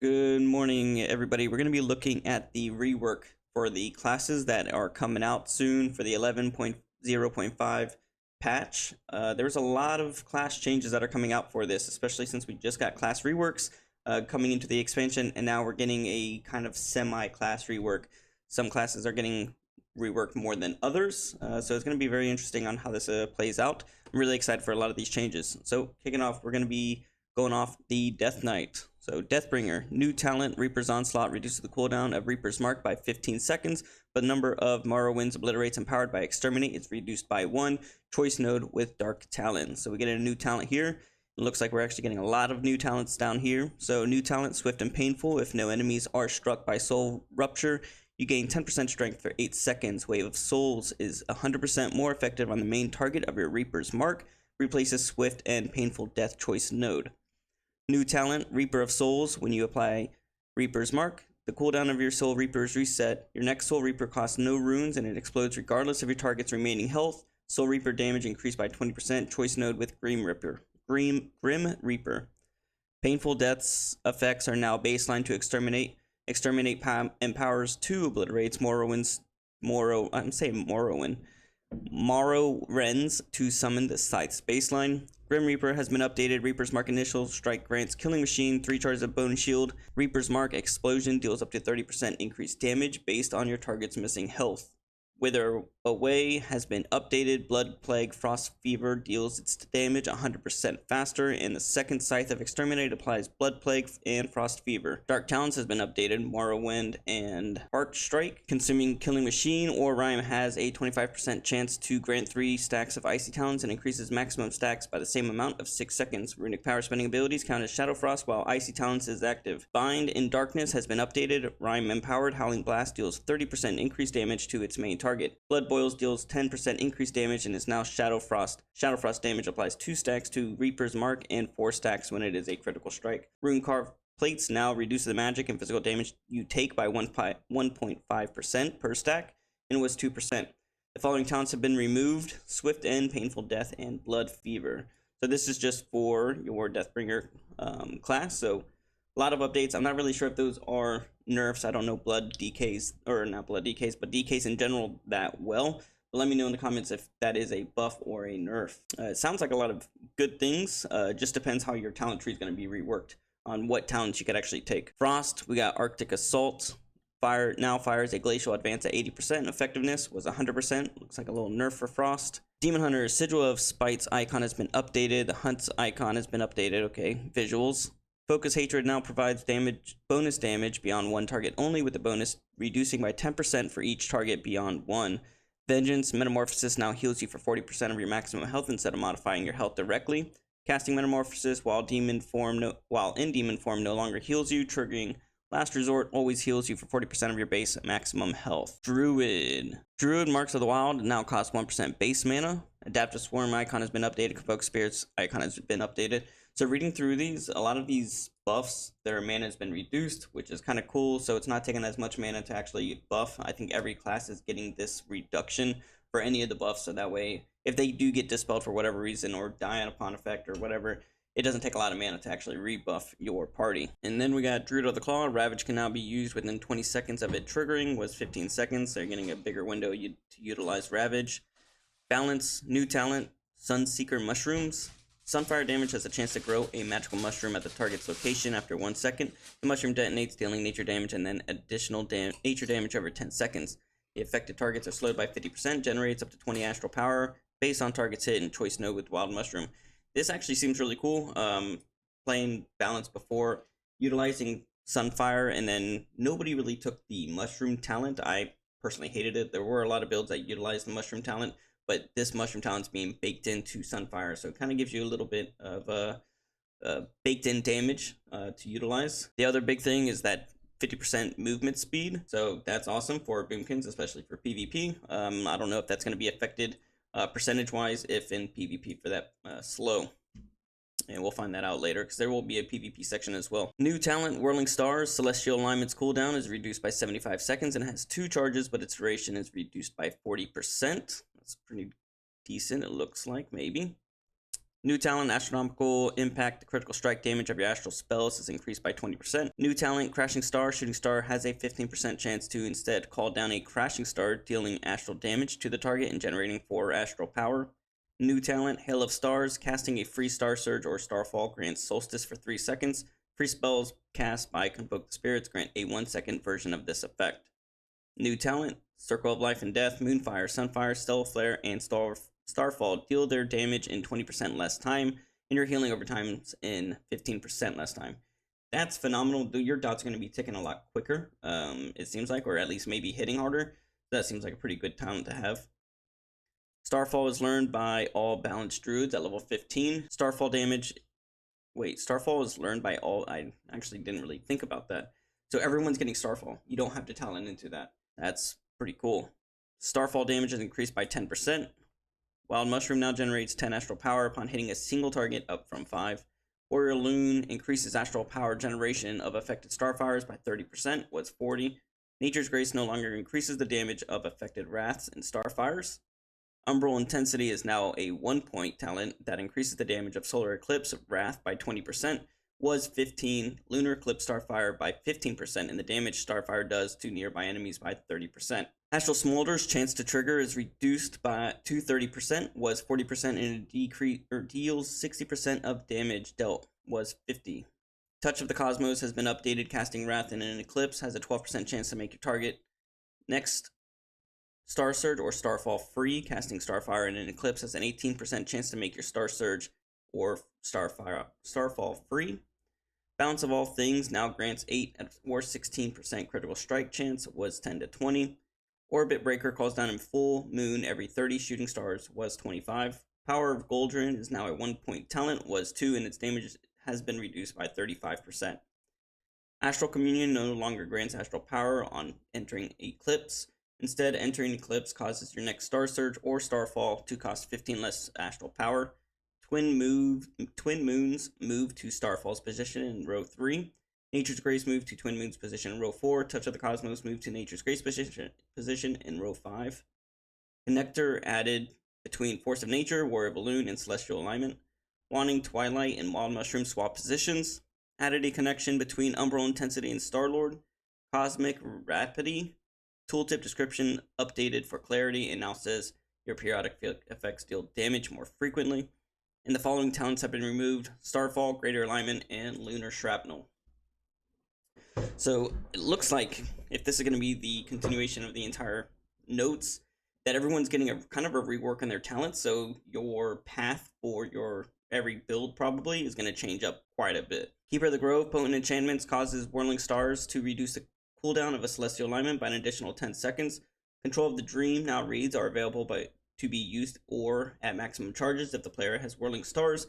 Good morning, everybody. We're going to be looking at the rework for the classes that are coming out soon for the 11.0.5 patch. There's a lot of class changes that are coming out for this, especially since we just got class reworks coming into the expansion, and now we're getting a kind of semi-class rework. Some classes are getting reworked more than others, so it's going to be very interesting on how this plays out. I'm really excited for a lot of these changes. So kicking off, we're going to be going off the Death Knight. So Deathbringer, new talent, Reaper's Onslaught reduces the cooldown of Reaper's Mark by 15 seconds, but the number of Morrowinds obliterates empowered by Exterminate is reduced by 1. Choice node with Dark Talon. So we get a new talent here. It looks like we're actually getting a lot of new talents down here. So new talent, Swift and Painful. If no enemies are struck by Soul Rupture, you gain 10% strength for 8 seconds. Wave of Souls is 100% more effective on the main target of your Reaper's Mark. Replaces Swift and Painful Death Choice node. New talent, Reaper of Souls. When you apply Reaper's Mark, the cooldown of your Soul Reaper is reset. Your next Soul Reaper costs no runes and it explodes regardless of your target's remaining health. Soul Reaper damage increased by 20%. Choice node with Grim Reaper. Painful Death's effects are now baseline to Exterminate. Exterminate empowers 2 obliterates Morrowinds. Morrowind to summon the Scythe's baseline. Grim Reaper has been updated. Reaper's Mark initial strike grants Killing Machine 3 charges of Bone Shield. Reaper's Mark explosion deals up to 30% increased damage based on your target's missing health. Wither Away has been updated. Blood Plague Frost Fever deals its damage 100% faster, and the second Scythe of Exterminate applies Blood Plague and Frost Fever. Dark Talons has been updated. Morrowind and Arc Strike. Consuming Killing Machine or Rhyme has a 25% chance to grant 3 stacks of Icy Talons and increases maximum stacks by the same amount of 6 seconds. Runic power spending abilities count as Shadow Frost while Icy Talons is active. Bind in Darkness has been updated. Rhyme empowered. Howling Blast deals 30% increased damage to its main target. Blood Boils deals 10% increased damage and is now Shadow Frost. Shadow Frost damage applies 2 stacks to Reaper's Mark and 4 stacks when it is a critical strike. Rune Carved Plates now reduces the magic and physical damage you take by 1.5% per stack, and was 2%. The following talents have been removed: Swift End, Painful Death, and Blood Fever. So this is just for your Deathbringer class, so a lot of updates. I'm not really sure if those are nerfs. I don't know blood DKs, or not blood DKs, but DKs in general that well. But let me know in the comments if that is a buff or a nerf. It sounds like a lot of good things. Just depends how your talent tree is going to be reworked on what talents you could actually take. Frost, we got Arctic Assault. Fire now fires a glacial advance at 80%. Effectiveness was 100%. Looks like a little nerf for Frost. Demon Hunter, Sigil of Spite's icon has been updated. The Hunt's icon has been updated. Okay, visuals. Focus Hatred now provides bonus damage beyond 1 target only, with the bonus reducing by 10% for each target beyond 1. Vengeance Metamorphosis now heals you for 40% of your maximum health instead of modifying your health directly. Casting Metamorphosis while in demon form no longer heals you, triggering Last Resort always heals you for 40% of your base maximum health. Druid Marks of the Wild now costs 1% base mana. Adaptive Swarm icon has been updated. Convoke Spirits icon has been updated. So reading through these, a lot of these buffs, their mana has been reduced, which is kind of cool. So it's not taking as much mana to actually buff. I think every class is getting this reduction for any of the buffs. So that way, if they do get dispelled for whatever reason or die upon effect or whatever, it doesn't take a lot of mana to actually rebuff your party. And then we got Druid of the Claw. Ravage can now be used within 20 seconds of it triggering. Was 15 seconds. They're getting a bigger window to utilize Ravage. Balance, new talent, Sunseeker Mushrooms. Sunfire damage has a chance to grow a magical mushroom at the target's location after 1 second. The mushroom detonates, dealing nature damage and then additional nature damage over 10 seconds. The affected targets are slowed by 50%, generates up to 20 astral power based on target's hit and choice node with Wild Mushroom. This actually seems really cool. Playing Balance before, utilizing Sunfire, and then nobody really took the Mushroom talent. I personally hated it. There were a lot of builds that utilized the Mushroom talent, but this Mushroom talent's being baked into Sunfire, so it kind of gives you a little bit of baked-in damage to utilize. The other big thing is that 50% movement speed, so that's awesome for Boomkins, especially for PvP. I don't know if that's going to be affected percentage-wise if in PvP for that slow. And we'll find that out later, because there will be a PvP section as well. New talent, Whirling Stars. Celestial Alignment's cooldown is reduced by 75 seconds and has 2 charges, but its duration is reduced by 40%. That's pretty decent, it looks like, maybe. New talent, astronomical impact. The critical strike damage of your astral spells is increased by 20%. New talent, crashing star. Shooting star has a 15% chance to instead call down a crashing star, dealing astral damage to the target and generating 4 astral power. New talent, hail of stars. Casting a free star surge or starfall grants solstice for 3 seconds. Free spells cast by Convoke the Spirits grant a 1-second version of this effect. New talent, circle of life and death. Moonfire, sunfire, stellar flare, and Starfall deal their damage in 20% less time, and your healing over time in 15% less time. That's phenomenal. Your dots are going to be ticking a lot quicker, it seems like, or at least maybe hitting harder. That seems like a pretty good talent to have. Starfall is learned by all balanced druids at level 15. Starfall damage. Wait, Starfall is learned by all. I actually didn't really think about that. So everyone's getting Starfall. You don't have to talent into that. That's pretty cool. Starfall damage is increased by 10%. Wild Mushroom now generates 10 astral power upon hitting a single target, up from 5. Warrior Loon increases astral power generation of affected starfires by 30%, was 40. Nature's Grace no longer increases the damage of affected wraths and starfires. Umbral Intensity is now a 1-point talent that increases the damage of Solar Eclipse Wrath by 20%, was 15. Lunar Eclipse Starfire by 15%, and the damage Starfire does to nearby enemies by 30%. Astral Smolder's chance to trigger is reduced to 30%, was 40%, and it deals 60% of damage dealt, was 50. Touch of the Cosmos has been updated. Casting Wrath in an Eclipse has a 12% chance to make your target next Star Surge or Starfall free. Casting Starfire in an Eclipse has an 18% chance to make your Star Surge or Starfall free. Balance of All Things now grants 8 or 16% critical strike chance, was 10 to 20. Orbit Breaker calls down in full moon every 30 shooting stars, was 25. Power of Goldrin is now a 1-point talent, was 2, and its damage has been reduced by 35%. Astral Communion no longer grants astral power on entering Eclipse. Instead, entering Eclipse causes your next Star Surge or Starfall to cost 15 less astral power. Twin Moons move to Starfall's position in row 3. Nature's Grace move to Twin Moon's position in row 4. Touch of the Cosmos move to Nature's Grace position in row 5. Connector added between Force of Nature, Warrior Balloon, and Celestial Alignment. Wanting Twilight and Wild Mushroom swap positions. Added a connection between Umbral Intensity and Starlord. Cosmic Rapidity. Tooltip description updated for clarity and now says your periodic effects deal damage more frequently. And the following talents have been removed: Starfall, Greater Alignment, and Lunar Shrapnel. So it looks like, if this is going to be the continuation of the entire notes, that everyone's getting a kind of a rework on their talents. So your path for your every build probably is going to change up quite a bit. Keeper of the Grove, potent enchantments causes Whirling Stars to reduce the cooldown of a Celestial Alignment by an additional 10 seconds. Control of the Dream now reads are available to be used or at maximum charges if the player has Whirling Stars.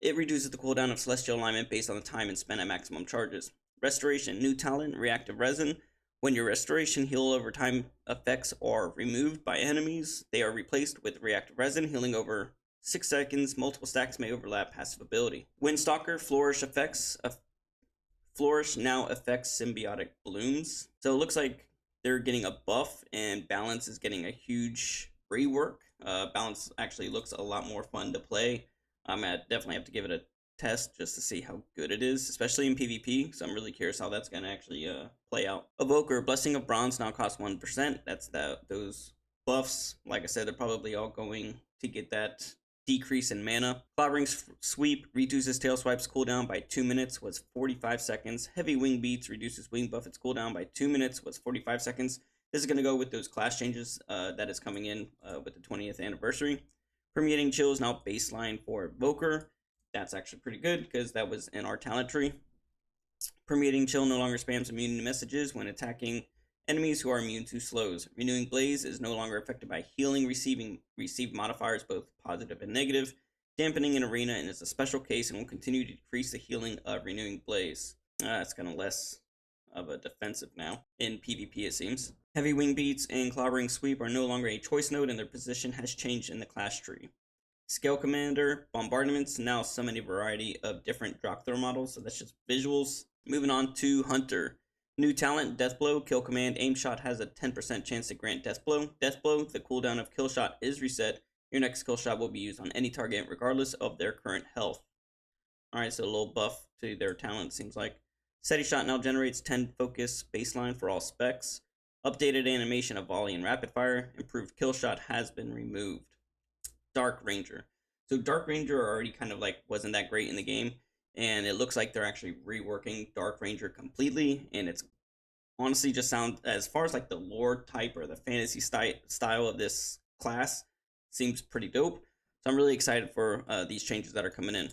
It reduces the cooldown of Celestial Alignment based on the time and spent at maximum charges. Restoration, new talent, Reactive Resin. When your restoration heal over time effects are removed by enemies, they are replaced with Reactive Resin, healing over 6 seconds. Multiple stacks may overlap passive ability. Windstalker, Flourish effects. Flourish now affects symbiotic blooms. So it looks like they're getting a buff, and Balance is getting a huge rework. Balance actually looks a lot more fun to play. I definitely have to give it a test just to see how good it is, especially in PvP, so I'm really curious how that's going to actually play out. Evoker, Blessing of Bronze now costs 1%. That's those buffs. Like I said, they're probably all going to get that decrease in mana. Cloudring's Sweep reduces Tail Swipe's cooldown by 2 minutes, was 45 seconds. Heavy Wing Beats reduces Wing Buff its cooldown by 2 minutes, was 45 seconds. This is going to go with those class changes that is coming in with the 20th anniversary. Permeating Chill is now baseline for Evoker. That's actually pretty good because that was in our talent tree. Permeating Chill no longer spams immune messages when attacking enemies who are immune to slows. Renewing Blaze is no longer affected by healing received modifiers, both positive and negative. Dampening in Arena and is a special case and will continue to decrease the healing of Renewing Blaze. It's kind of less of a defensive now. In PvP, it seems. Heavy Wing Beats and Cloudring Sweep are no longer a choice node, and their position has changed in the class tree. Scale Commander, Bombardments now summon a variety of different drop throw models, so that's just visuals. Moving on to Hunter. New talent, Deathblow. Kill Command Aim Shot has a 10% chance to grant Deathblow. Deathblow, the cooldown of Kill Shot is reset Your next skill shot will be used on any target regardless of their current health. Alright, so a little buff to their talent seems like. Steady shot now generates 10 focus baseline for all specs. Updated animation of volley and rapid fire. Improved kill shot has been removed. Dark Ranger. So Dark Ranger already kind of like wasn't that great in the game, and it looks like they're actually reworking Dark Ranger completely, and it's honestly just sound, as far as like the lore type or the fantasy style of this class, seems pretty dope. So I'm really excited for these changes that are coming in.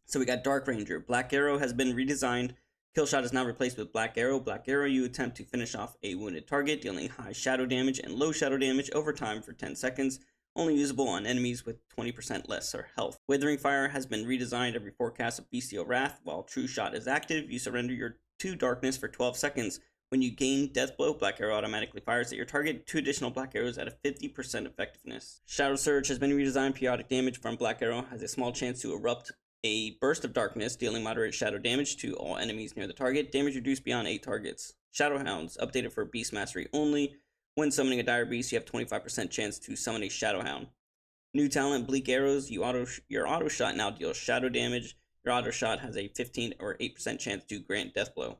So we got Dark Ranger. Black Arrow has been redesigned. Kill shot is now replaced with Black Arrow. Black Arrow, you attempt to finish off a wounded target, dealing high shadow damage and low shadow damage over time for 10 seconds. Only usable on enemies with 20% less health. Withering Fire has been redesigned. Every forecast of Bestial Wrath. While True Shot is active, you surrender your 2 darkness for 12 seconds. When you gain Death Blow, Black Arrow automatically fires at your target. 2 additional Black Arrows at a 50% effectiveness. Shadow Surge has been redesigned. Periodic damage from Black Arrow has a small chance to erupt a burst of darkness, dealing moderate shadow damage to all enemies near the target. Damage reduced beyond 8 targets. Shadow Hounds, updated for Beast Mastery only. When summoning a dire beast, you have 25% chance to summon a Shadow Hound. New talent, Bleak Arrows. Your auto shot now deals shadow damage. Your auto shot has a 15 or 8% chance to grant Death Blow.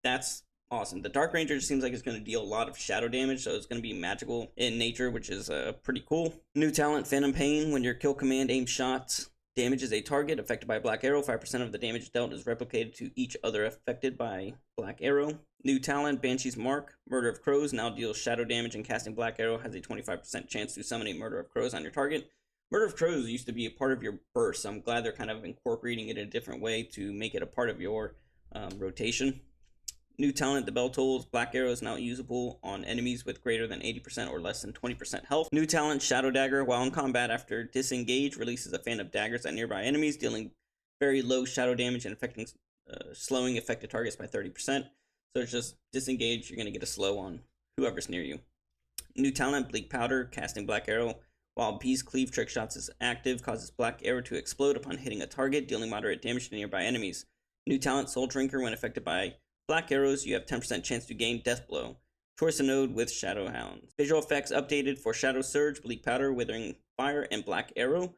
That's awesome. The Dark Ranger seems like it's going to deal a lot of shadow damage, so it's going to be magical in nature, which is pretty cool. New talent, Phantom Pain. When your kill command aims shots damages a target affected by a Black Arrow, 5% of the damage dealt is replicated to each other affected by Black Arrow. New talent, Banshee's Mark. Murder of Crows now deals shadow damage, and casting Black Arrow has a 25% chance to summon a Murder of Crows on your target. Murder of Crows used to be a part of your burst, so I'm glad they're kind of incorporating it in a different way to make it a part of your rotation. New talent, the Bell Tolls. Black Arrow is now usable on enemies with greater than 80% or less than 20% health. New talent, Shadow Dagger. While in combat, after disengage, releases a fan of daggers at nearby enemies, dealing very low shadow damage and affecting slowing affected targets by 30%. So it's just disengage, you're going to get a slow on whoever's near you. New talent, Bleak Powder. Casting Black Arrow. While Beast Cleave Trick Shots is active, causes Black Arrow to explode upon hitting a target, dealing moderate damage to nearby enemies. New talent, Soul Drinker. When affected by Black Arrows, you have 10% chance to gain Death Blow. Choice a node with Shadow Hounds. Visual effects updated for Shadow Surge, Bleak Powder, Withering Fire, and Black Arrow.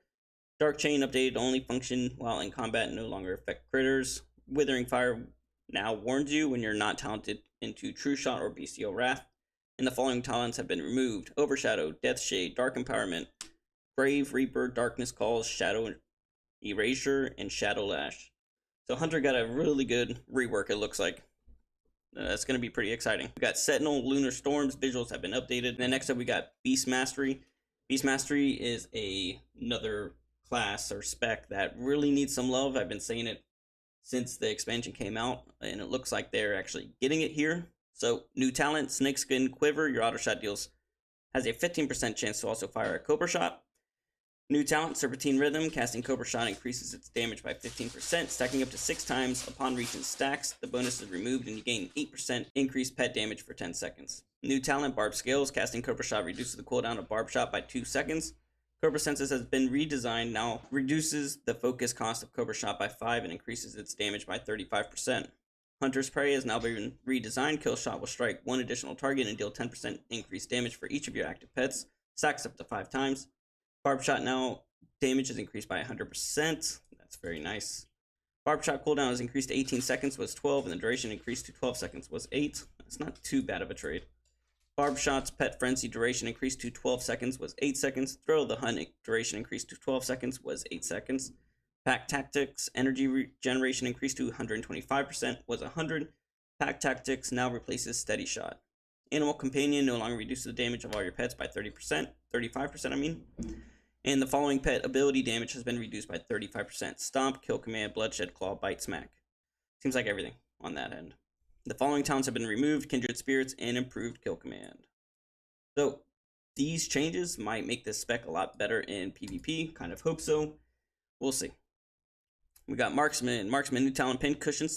Dark Chain updated to only function while in combat and no longer affect critters. Withering Fire now warns you when you're not talented into True Shot or Bestial Wrath. And the following talents have been removed: Overshadow, Death Shade, Dark Empowerment, Grave Reaper, Darkness Calls, Shadow Erasure, and Shadow Lash. So Hunter got a really good rework, it looks like. That's going to be pretty exciting. We got Sentinel, Lunar Storms, visuals have been updated. And then next up we got Beast Mastery. Beast Mastery is another class or spec that really needs some love. I've been saying it since the expansion came out, and it looks like they're actually getting it here. So new talent, Snakeskin Quiver. Your auto shot has a 15% chance to also fire a Cobra Shot. New talent, Serpentine Rhythm. Casting Cobra Shot increases its damage by 15%, stacking up to 6 times. Upon reaching stacks, the bonus is removed and you gain 8% increased pet damage for 10 seconds. New talent, Barb Scales. Casting Cobra Shot reduces the cooldown of Barb Shot by 2 seconds. Cobra Senses has been redesigned, now reduces the focus cost of Cobra Shot by 5 and increases its damage by 35%. Hunter's Prey has now been redesigned. Kill Shot will strike 1 additional target and deal 10% increased damage for each of your active pets. Stacks up to 5 times. Barb Shot now damage is increased by 100%. That's very nice. Barb Shot cooldown is increased to 18 seconds, was 12, and the duration increased to 12 seconds, was 8. That's not too bad of a trade. Barb Shot's Pet Frenzy duration increased to 12 seconds, was 8 seconds. Thrill of the Hunt duration increased to 12 seconds, was 8 seconds. Pack Tactics energy regeneration increased to 125%, was 100. Pack Tactics now replaces Steady Shot. Animal Companion no longer reduces the damage of all your pets by 35%, I mean. And the following pet ability damage has been reduced by 35%. Stomp, Kill Command, Bloodshed, Claw, Bite, Smack. Seems like everything on that end. The following talents have been removed: Kindred Spirits and Improved Kill Command. So these changes might make this spec a lot better in PvP. Kind of hope so. We'll see. We got Marksman. Marksman, new talent, Pin Cushion,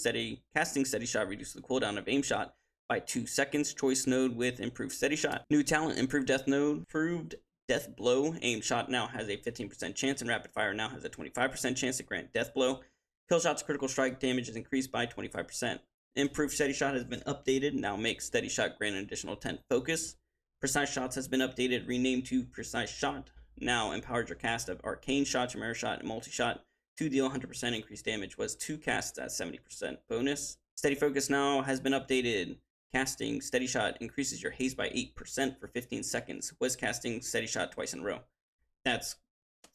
casting Steady Shot reduces the cooldown of Aim Shot by 2 seconds. Choice node with Improved Steady Shot. New talent, Improved Death Node. Improved Death Blow. Aim Shot now has a 15% chance, and Rapid Fire now has a 25% chance to grant Death Blow. Kill Shot's critical strike damage is increased by 25%. Improved Steady Shot has been updated. Now makes Steady Shot grant an additional 10 focus. Precise Shots has been updated, renamed to Precise Shot. Now empowers your cast of Arcane Shot, Chimera Shot, and Multi-Shot to deal 100% increased damage. Was 2 casts at 70% bonus. Steady Focus now has been updated. Casting Steady Shot increases your haste by 8% for 15 seconds. Was casting Steady Shot twice in a row. That's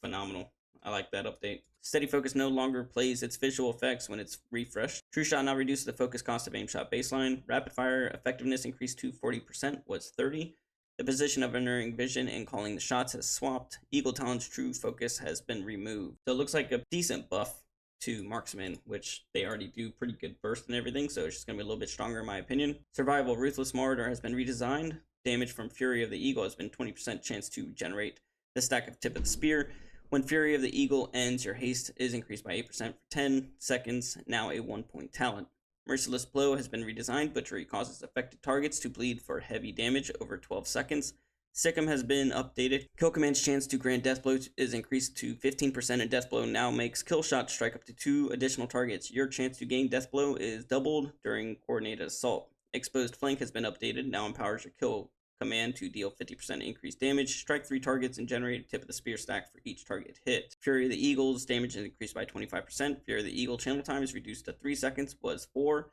phenomenal. I like that update. Steady Focus no longer plays its visual effects when it's refreshed. True Shot now reduces the focus cost of aim shot baseline. Rapid Fire effectiveness increased to 40%, was 30. The position of Unerring Vision and calling the shots has swapped. Eagle Talon's True Focus has been removed. So it looks like a decent buff to Marksman, which they already do pretty good burst and everything, so it's just going to be a little bit stronger in my opinion. Survival Ruthless Marauder has been redesigned. Damage from Fury of the Eagle has been 20% chance to generate the stack of Tip of the Spear. When Fury of the Eagle ends, your haste is increased by 8% for 10 seconds, now a 1-point talent. Merciless Blow has been redesigned. Butchery causes affected targets to bleed for heavy damage over 12 seconds. Sikkim has been updated. Kill Command's chance to grant Death Blow is increased to 15%, and Death Blow now makes Kill Shot strike up to 2 additional targets. Your chance to gain Death Blow is doubled during Coordinated Assault. Exposed Flank has been updated. Now empowers your Kill Command to deal 50% increased damage, strike 3 targets, and generate a Tip of the Spear stack for each target hit. Fury of the Eagle's damage is increased by 25%. Fury of the Eagle channel time is reduced to 3 seconds, was 4.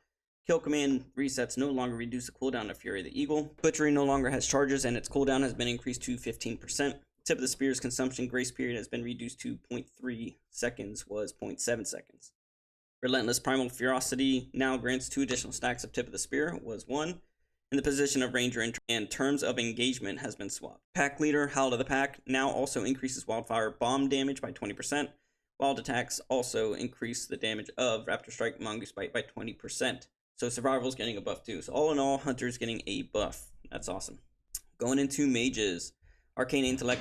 Kill Command resets no longer reduce the cooldown of Fury of the Eagle. Butchery no longer has charges, and its cooldown has been increased to 15%. Tip of the Spear's consumption grace period has been reduced to 0.3 seconds, was 0.7 seconds. Relentless Primal Ferocity now grants 2 additional stacks of Tip of the Spear, was 1. And the position of Ranger and terms of engagement has been swapped. Pack Leader, Howl of the Pack, now also increases Wildfire Bomb damage by 20%. Wild Attacks also increase the damage of Raptor Strike, Mongoose Bite by 20%. So Survival's getting a buff too. So all in all, Hunter's getting a buff. That's awesome. Going into Mages. Arcane Intellect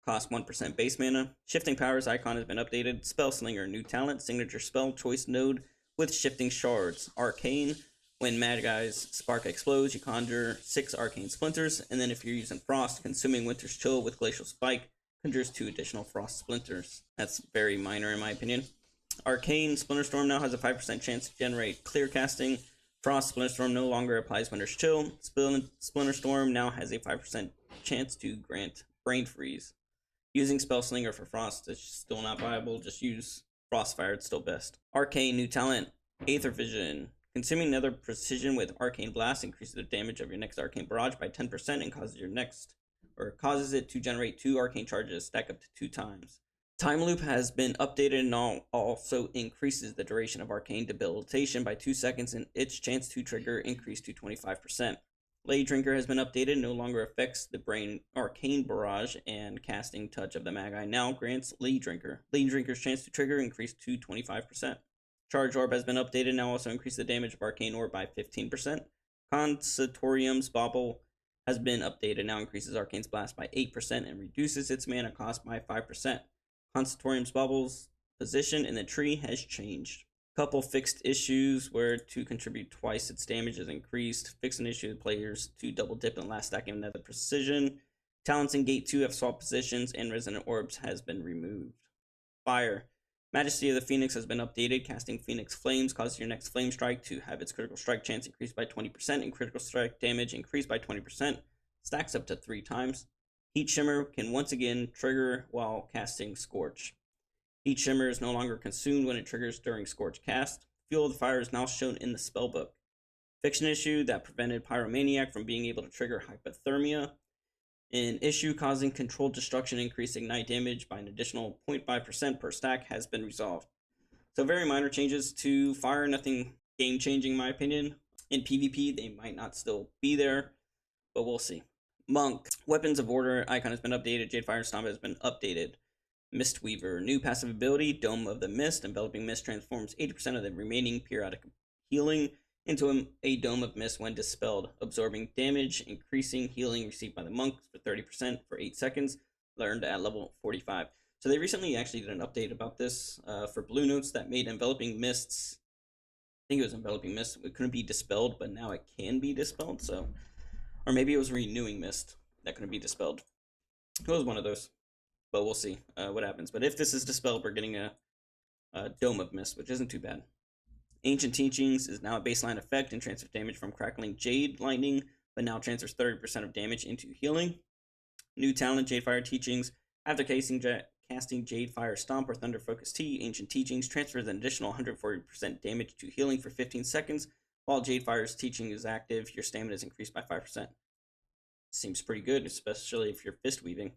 costs 1% base mana. Shifting Powers icon has been updated. Spell Slinger, new talent, signature spell, choice node with shifting shards. Arcane. When Magi's Spark explodes, you conjure 6 Arcane Splinters, and then if you're using Frost, Consuming Winter's Chill with Glacial Spike conjures 2 additional Frost Splinters. That's very minor in my opinion. Arcane Splinter Storm now has a 5% chance to generate clear casting. Frost Splinter Storm no longer applies Winter's Chill. Splinter Storm now has a 5% chance to grant Brain Freeze. Using Spell Slinger for Frost is still not viable, just use Frostfire, it's still best. Arcane new talent, Aether Vision. Consuming another precision with Arcane Blast increases the damage of your next Arcane Barrage by 10% and causes it to generate 2 Arcane Charges, stack up to 2 times. Time Loop has been updated and also increases the duration of Arcane Debilitation by 2 seconds, and its chance to trigger increased to 25%. Lay Drinker has been updated, no longer affects the Brain Arcane Barrage, and Casting Touch of the Magi now grants Lay Drinker. Lay Drinker's chance to trigger increased to 25%. Charge Orb has been updated, now also increases the damage of Arcane Orb by 15%. Consatorium's Bauble has been updated, now increases Arcane's Blast by 8% and reduces its mana cost by 5%. Consatorium's Bauble's position in the tree has changed. Couple fixed issues where to contribute twice its damage is increased. Fix an issue with players to double dip in the last stack of another precision. Talents in Gate 2 have swapped positions, and Resonant Orbs has been removed. Fire. Majesty of the Phoenix has been updated. Casting Phoenix Flames causes your next Flame Strike to have its critical strike chance increased by 20% and critical strike damage increased by 20%. Stacks up to 3 times. Heat Shimmer can once again trigger while casting Scorch. Heat Shimmer is no longer consumed when it triggers during Scorch cast. Fuel of the Fire is now shown in the spellbook. Fiction issue that prevented Pyromaniac from being able to trigger Hypothermia. An issue causing controlled destruction increase ignite damage by an additional 0.5% per stack has been resolved. So very minor changes to Fire, nothing game changing in my opinion. In PvP they might not still be there, but we'll see. Monk. Weapons of Order icon has been updated. Jade Fire Stomp has been updated. Mistweaver. New passive ability, Dome of the Mist. Enveloping Mist transforms 80% of the remaining periodic healing into a Dome of Mist when dispelled, absorbing damage, increasing healing received by the monks for 30% for 8 seconds, learned at level 45. So they recently actually did an update about this for Blue Notes that made Enveloping Mists, I think it was Enveloping Mist, it couldn't be dispelled, but now it can be dispelled, so, or maybe it was Renewing Mist that couldn't be dispelled. It was one of those, but we'll see what happens. But if this is dispelled, we're getting a Dome of Mist, which isn't too bad. Ancient Teachings is now a baseline effect and transfer damage from Crackling Jade Lightning but now transfers 30% of damage into healing. New talent, Jadefire Teachings. After casting Jadefire Stomp or Thunder Focus T, Ancient Teachings transfers an additional 140% damage to healing for 15 seconds. While Jadefire's Teaching is active, your stamina is increased by 5%. Seems pretty good, especially if you're fist weaving.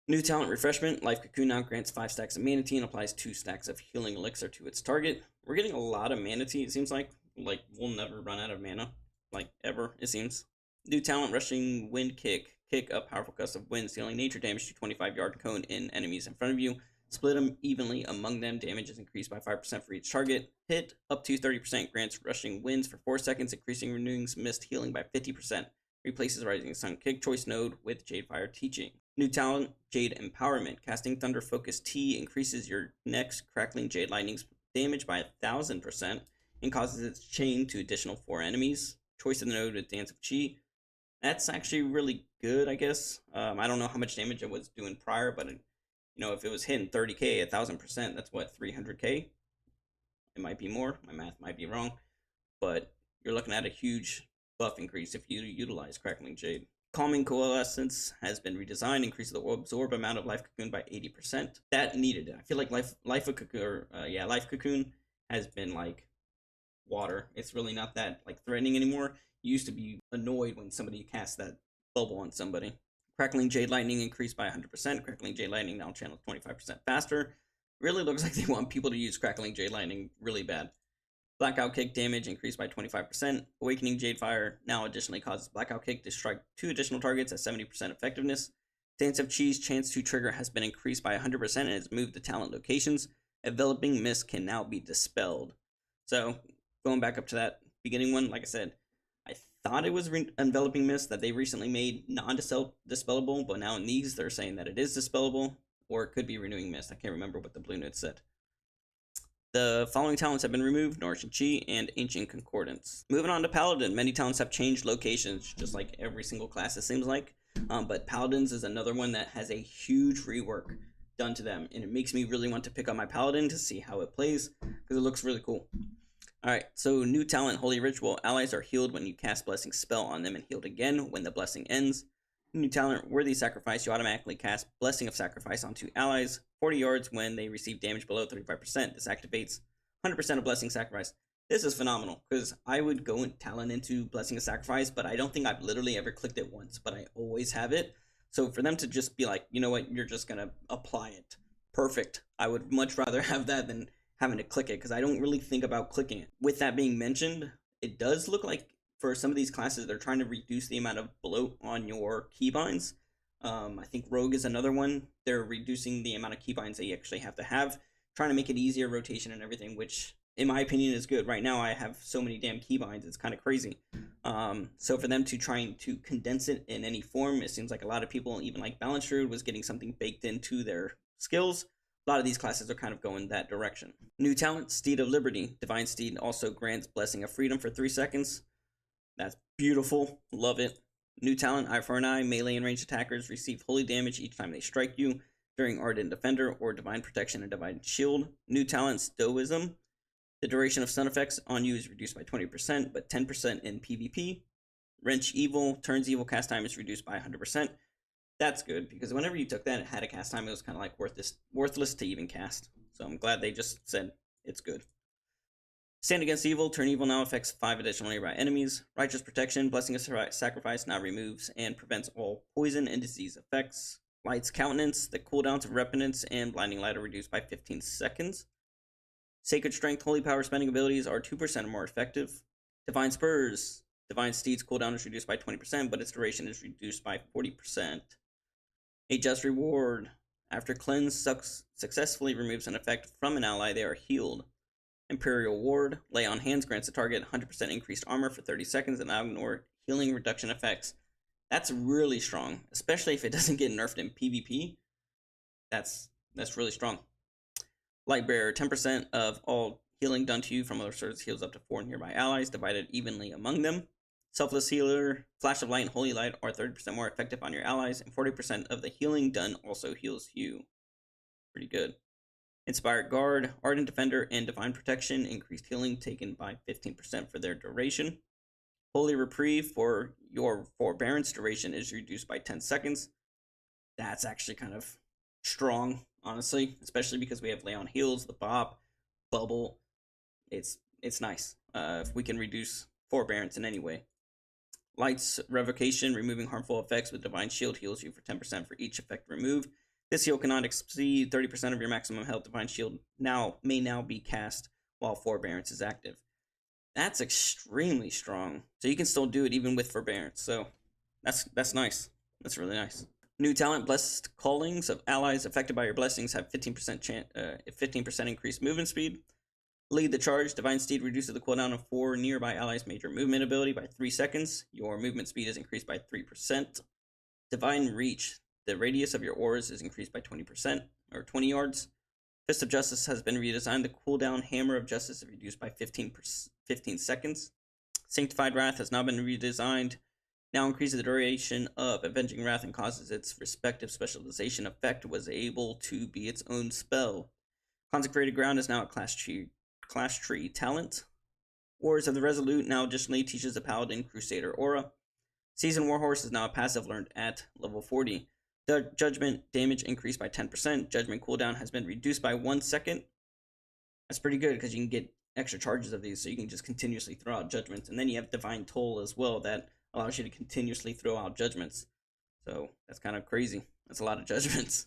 New talent, Refreshment. Life Cocoon now grants 5 stacks of Mana Tea and applies 2 stacks of healing elixir to its target. We're getting a lot of Mana Tea, it seems like. Like, we'll never run out of mana. Like, ever, it seems. New talent, Rushing Wind Kick. Kick a powerful gust of wind, dealing nature damage to 25-yard cone in enemies in front of you. Split them evenly among them. Damage is increased by 5% for each target. Hit up to 30% grants Rushing Winds for 4 seconds, increasing Renewing's Mist healing by 50%. Replaces Rising Sun Kick Choice node with Jadefire Teaching. New talent, Jade Empowerment. Casting Thunder Focus T increases your next Crackling Jade Lightning's damage by 1,000% and causes its chain to additional 4 enemies. Choice of the node with Dance of Chi. That's actually really good, I guess. I don't know how much damage it was doing prior, but if it was hitting 30k, 1,000%, that's what, 300k? It might be more. My math might be wrong, but you're looking at a huge buff increase if you utilize Crackling Jade. Calming Coalescence has been redesigned, increases the absorb amount of Life Cocoon by 80%. That needed it. I feel like Life Cocoon has been like water. It's really not that like threatening anymore. You used to be annoyed when somebody cast that bubble on somebody. Crackling Jade Lightning increased by 100%. Crackling Jade Lightning now channels 25% faster. Really looks like they want people to use Crackling Jade Lightning really bad. Blackout Kick damage increased by 25%. Awakening Jadefire now additionally causes Blackout Kick to strike 2 additional targets at 70% effectiveness. Dance of Chi's chance to trigger has been increased by 100% and has moved to talent locations. Enveloping Mist can now be dispelled. So, going back up to that beginning one, like I said, I thought it was Enveloping Mist that they recently made non-dispellable, but now in these they're saying that it is dispellable, or it could be Renewing Mist. I can't remember what the blue note said. The following talents have been removed: Nourishing Chi and Ancient Concordance. Moving on to Paladin, many talents have changed locations, just like every single class it seems like. But Paladins is another one that has a huge rework done to them, and it makes me really want to pick up my Paladin to see how it plays, because it looks really cool. Alright, so new talent, Holy Ritual. Allies are healed when you cast Blessing spell on them and healed again when the blessing ends. New talent, Worthy Sacrifice. You automatically cast Blessing of Sacrifice onto allies 40 yards when they receive damage below 35%. This activates 100% of Blessing Sacrifice. This is phenomenal, because I would go and talent into Blessing of Sacrifice, but I don't think I've literally ever clicked it once, but I always have it. So for them to just be like, you know what, you're just going to apply it. Perfect. I would much rather have that than having to click it, because I don't really think about clicking it. With that being mentioned, it does look like for some of these classes, they're trying to reduce the amount of bloat on your keybinds. I think Rogue is another one. They're reducing the amount of keybinds that you actually have to have, trying to make it easier, rotation and everything, which in my opinion is good. Right now I have so many damn keybinds, it's kind of crazy. So for them to try to condense it in any form, it seems like a lot of people, even like Balance Druid, was getting something baked into their skills. A lot of these classes are kind of going that direction. New talent, Steed of Liberty. Divine Steed also grants Blessing of Freedom for 3 seconds. That's beautiful. Love it. New talent, Eye for an Eye. Melee and ranged attackers receive holy damage each time they strike you during Ardent Defender or Divine Protection and Divine Shield. New talent, Stoicism. The duration of stun effects on you is reduced by 20%, but 10% in PvP. Wrench Evil. Turns Evil cast time is reduced by 100%. That's good, because whenever you took that and had a cast time, it was kind of like worthless to even cast. So I'm glad they just said it's good. Stand Against Evil. Turn Evil now affects 5 additional nearby enemies. Righteous Protection. Blessing of Sacrifice now removes and prevents all poison and disease effects. Light's Countenance. The cooldowns of Repentance and Blinding Light are reduced by 15 seconds. Sacred Strength. Holy Power spending abilities are 2% more effective. Divine Spurs. Divine Steed's cooldown is reduced by 20%, but its duration is reduced by 40%. A Just Reward. After Cleanse successfully removes an effect from an ally, they are healed. Imperial Ward. Lay on Hands grants the target 100% increased armor for 30 seconds and now ignore healing reduction effects. That's really strong, especially if it doesn't get nerfed in PvP. That's really strong. Lightbearer. 10% of all healing done to you from other sources heals up to 4 nearby allies, divided evenly among them. Selfless Healer. Flash of Light and Holy Light are 30% more effective on your allies, and 40% of the healing done also heals you. Pretty good. Inspired Guard. Ardent Defender and Divine Protection. Increased healing taken by 15% for their duration. Holy Reprieve for your forbearance duration is reduced by 10 seconds. That's actually kind of strong, honestly, especially because we have Lay on Heals, the Bop, Bubble. It's nice if we can reduce forbearance in any way. Light's Revocation, removing harmful effects with Divine Shield, heals you for 10% for each effect removed. This heal cannot exceed 30% of your maximum health. Divine Shield may now be cast while forbearance is active. That's extremely strong. So you can still do it even with forbearance. So that's nice. That's really nice. New talent, Blessed Callings of allies affected by your blessings have 15% increased movement speed. Lead the Charge, Divine Steed reduces the cooldown of 4 nearby allies' major movement ability by 3 seconds. Your movement speed is increased by 3%. Divine Reach, the radius of your auras is increased by 20%, or 20 yards. Fist of Justice has been redesigned. The cooldown Hammer of Justice is reduced by 15 seconds. Sanctified Wrath has now been redesigned. Now increases the duration of Avenging Wrath and causes its respective specialization effect was able to be its own spell. Consecrated Ground is now a class tree talent. Wars of the Resolute now additionally teaches the Paladin Crusader aura. Seasoned Warhorse is now a passive learned at level 40. Judgment damage increased by 10%. Judgment cooldown has been reduced by 1 second. That's pretty good because you can get extra charges of these, so you can just continuously throw out judgments. And then you have Divine Toll as well that allows you to continuously throw out judgments. So that's kind of crazy. That's a lot of judgments.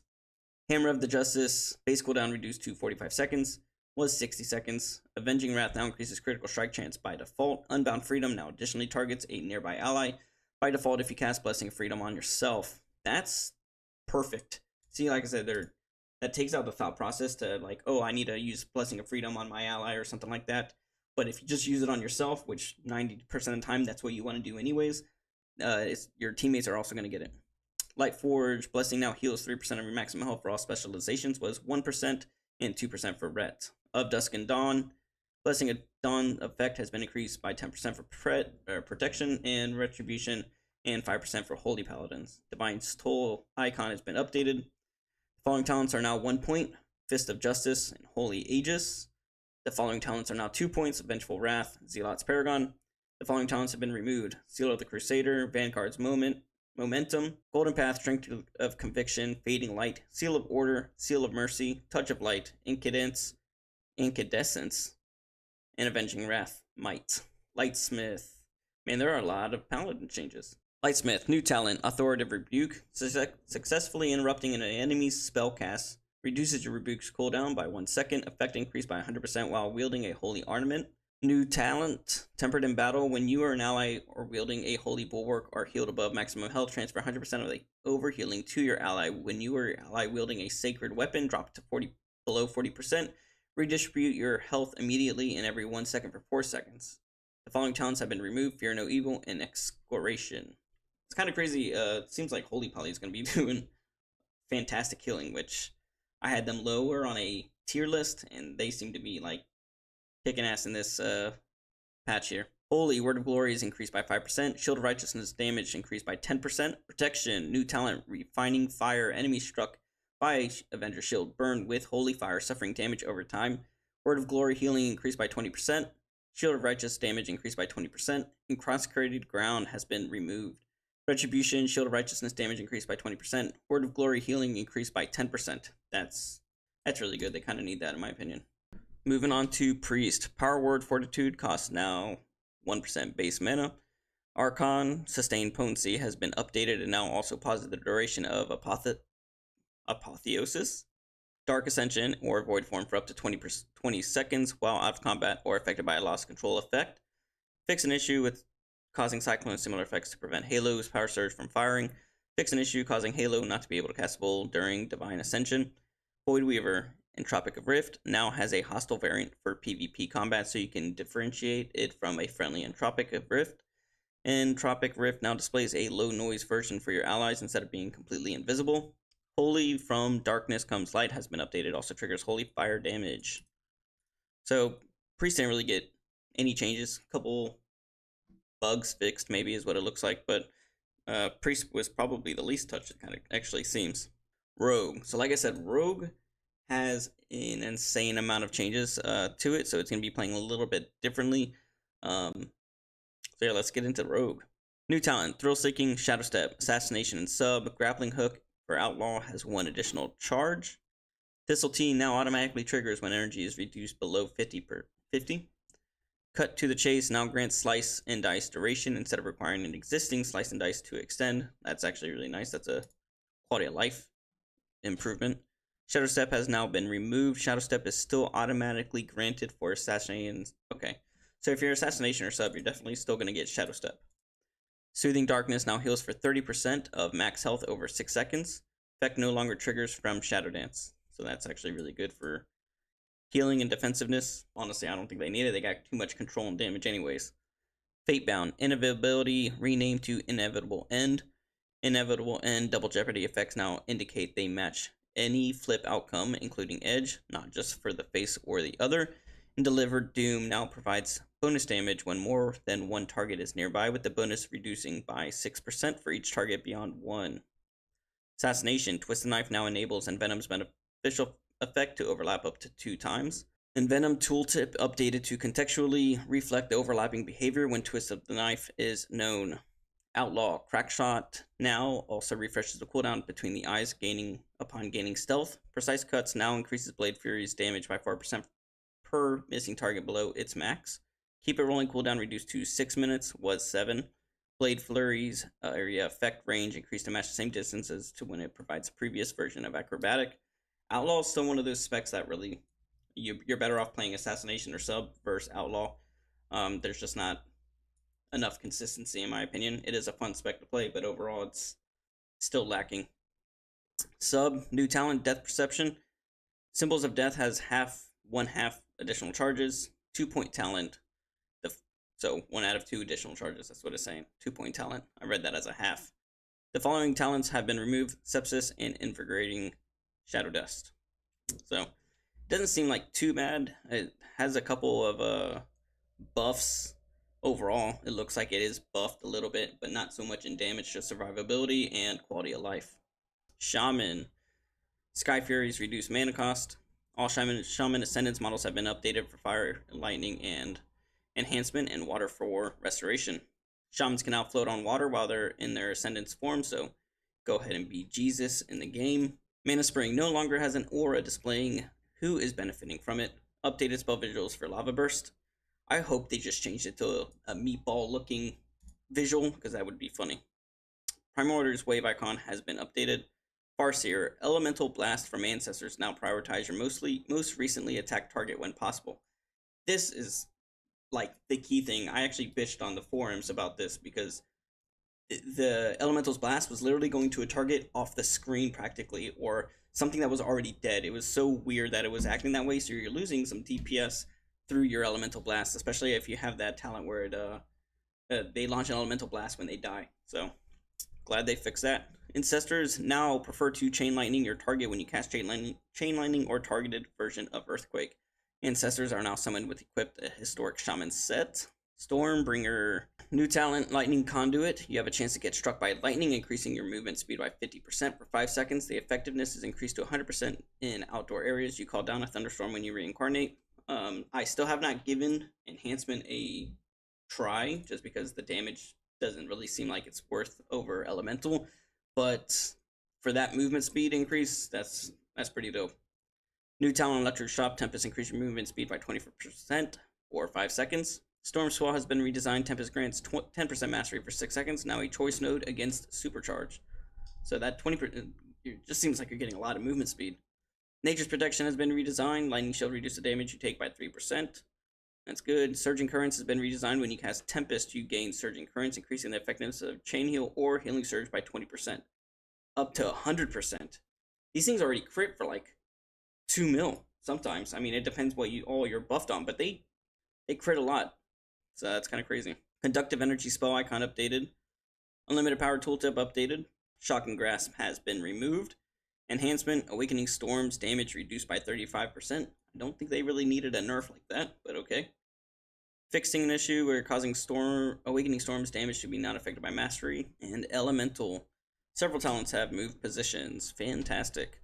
Hammer of the Justice, base cooldown reduced to 45 seconds, was 60 seconds. Avenging Wrath now increases critical strike chance by default. Unbound Freedom now additionally targets a nearby ally by default if you cast Blessing of Freedom on yourself. That's perfect. See, like I said, that takes out the thought process to like, oh, I need to use Blessing of Freedom on my ally or something like that. But if you just use it on yourself, which 90% of the time that's what you want to do anyways, your teammates are also going to get it. Lightforge, Blessing now heals 3% of your maximum health for all specializations, was 1% and 2% for Ret. Of Dusk and Dawn, Blessing of Dawn effect has been increased by 10% for protection and retribution, and 5% for Holy Paladins. Divine Toll icon has been updated. The following talents are now 1 point, Fist of Justice and Holy Aegis. The following talents are now 2 points, Vengeful Wrath, Zealot's Paragon. The following talents have been removed: Seal of the Crusader, Vanguard's Momentum, Golden Path, Strength of Conviction, Fading Light, Seal of Order, Seal of Mercy, Touch of Light, Incandescence, and Avenging Wrath, Might. Lightsmith. Man, there are a lot of Paladin changes. Lightsmith, new talent, Authoritative Rebuke, successfully interrupting an enemy's spell cast. Reduces your rebuke's cooldown by 1 second, effect increased by 100% while wielding a holy ornament. New talent, Tempered in Battle. When you are an ally or wielding a holy bulwark or healed above maximum health, transfer 100% of the overhealing to your ally. When you are an ally wielding a sacred weapon, drop to below 40%. Redistribute your health immediately and every 1 second for 4 seconds. The following talents have been removed: Fear No Evil and Excoriation. It's kind of crazy. It seems like Holy Poly is going to be doing fantastic healing, which I had them lower on a tier list, and they seem to be like kicking ass in this patch here. Holy Word of Glory is increased by 5%. Shield of Righteousness damage increased by 10%. Protection, new talent, Refining Fire. Enemy struck by Avenger Shield burned with Holy Fire, suffering damage over time. Word of Glory healing increased by 20%. Shield of Righteous damage increased by 20%. And Consecrated Ground has been removed. Retribution, Shield of Righteousness damage increased by 20%. Word of Glory healing increased by 10%. That's really good. They kind of need that in my opinion. Moving on to Priest. Power Word Fortitude costs now 1% base mana. Archon, Sustained Potency has been updated and now also pauses the duration of Apotheosis. Dark Ascension or Void Form for up to 20 seconds while out of combat or affected by a loss control effect. Fix an issue with causing Cyclone similar effects to prevent Halo's Power Surge from firing. Fix an issue causing Halo not to be able to cast Bolt during Divine Ascension. Void Weaver, Entropic of Rift, now has a hostile variant for PvP combat, so you can differentiate it from a friendly Entropic of Rift. Entropic Rift now displays a low noise version for your allies instead of being completely invisible. Holy From Darkness Comes Light has been updated, also triggers Holy Fire damage. So, Priest didn't really get any changes. A couple bugs fixed, maybe, is what it looks like, but Priest was probably the least touched, it kind of actually seems. Rogue. So like I said, Rogue has an insane amount of changes to it, so it's going to be playing a little bit differently. So yeah, let's get into Rogue. New talent, Thrill Seeking, Shadow Step, Assassination, and Sub. Grappling Hook for Outlaw has 1 additional charge. Thistle Tea now automatically triggers when energy is reduced below 50. Cut to the Chase now grants Slice and Dice duration instead of requiring an existing Slice and Dice to extend. That's actually really nice. That's a quality of life improvement. Shadow Step has now been removed. Shadow Step is still automatically granted for Assassination. Okay, so if you're Assassination or Sub, you're definitely still going to get Shadow Step. Soothing Darkness now heals for 30% of max health over 6 seconds. Effect no longer triggers from Shadow Dance. So that's actually really good for healing and defensiveness. Honestly, I don't think they need it. They got too much control and damage anyways. Fatebound. Inevitability renamed to Inevitable End. Inevitable End double jeopardy effects now indicate they match any flip outcome, including edge, not just for the face or the other. And Delivered Doom now provides bonus damage when more than one target is nearby, with the bonus reducing by 6% for each target beyond 1. Assassination. Twist the Knife now enables Envenom's beneficial effect to overlap up to 2 times. Envenom tooltip updated to contextually reflect the overlapping behavior when Twist of the Knife is known. Outlaw. Crackshot now also refreshes the cooldown between the eyes upon gaining stealth. Precise Cuts now increases Blade Fury's damage by 4% per missing target below its max. Keep It Rolling cooldown reduced to 6 minutes, was 7. Blade Flurry's area effect range increased to match the same distance as to when it provides a previous version of Acrobatic. Outlaw is still one of those specs that really, you're better off playing Assassination or Sub versus Outlaw. There's just not enough consistency in my opinion. It is a fun spec to play, but overall it's still lacking. Sub, new talent, Death Perception. Symbols of Death has 1/2 additional charges. 2-point talent. So 1 out of 2 additional charges. That's what it's saying. 2-point talent. I read that as a half. The following talents have been removed: Sepsis and Invigorating Shadow Dust. So it doesn't seem like too bad. It has a couple of buffs. Overall, it looks like it is buffed a little bit, but not so much in damage, just survivability and quality of life. Shaman. Sky Fury's reduced mana cost. All Shaman Ascendance models have been updated for Fire, Lightning, and Enhancement, and Water for Restoration. Shamans can now float on water while they're in their Ascendance form, so go ahead and be Jesus in the game. Mana Spring no longer has an aura displaying who is benefiting from it. Updated spell visuals for Lava Burst. I hope they just changed it to a meatball looking visual, because that would be funny. Primordial's wave icon has been updated. Farseer, Elemental Blast from Ancestors now prioritize your most recently attacked target when possible. This is like the key thing. I actually bitched on the forums about this because the Elemental's Blast was literally going to a target off the screen practically, or something that was already dead. It was so weird that it was acting that way, so you're losing some DPS through your Elemental Blast, especially if you have that talent where they launch an Elemental Blast when they die. So glad they fixed that. Ancestors now prefer to Chain Lightning your target when you cast Chain Lightning or targeted version of Earthquake. Ancestors are now summoned with equipped a Historic Shaman set. Stormbringer, new talent, Lightning Conduit. You have a chance to get struck by lightning, increasing your movement speed by 50% for 5 seconds. The effectiveness is increased to 100% in outdoor areas. You call down a thunderstorm when you reincarnate. I still have not given Enhancement a try, just because the damage doesn't really seem like it's worth over Elemental. But for that movement speed increase, that's pretty dope. New talent, Electric Shock. Tempest increase your movement speed by 20% for 5 seconds. Storm Swell has been redesigned. Tempest grants 10% mastery for 6 seconds. Now a choice node against Supercharge. So that 20%, it just seems like you're getting a lot of movement speed. Nature's Protection has been redesigned. Lightning Shield reduces the damage you take by 3%. That's good. Surging Currents has been redesigned. When you cast Tempest, you gain Surging Currents, increasing the effectiveness of Chain Heal or Healing Surge by 20%. Up to 100%. These things already crit for like 2 mil sometimes. I mean, it depends what you're buffed on, but they crit a lot. So that's kind of crazy. Conductive Energy spell icon updated. Unlimited Power tooltip updated. Shocking Grasp has been removed. Enhancement, Awakening Storms damage reduced by 35%. I don't think they really needed a nerf like that, but okay. Fixing an issue where causing Awakening Storms damage to be not affected by mastery. And Elemental. Several talents have moved positions. Fantastic.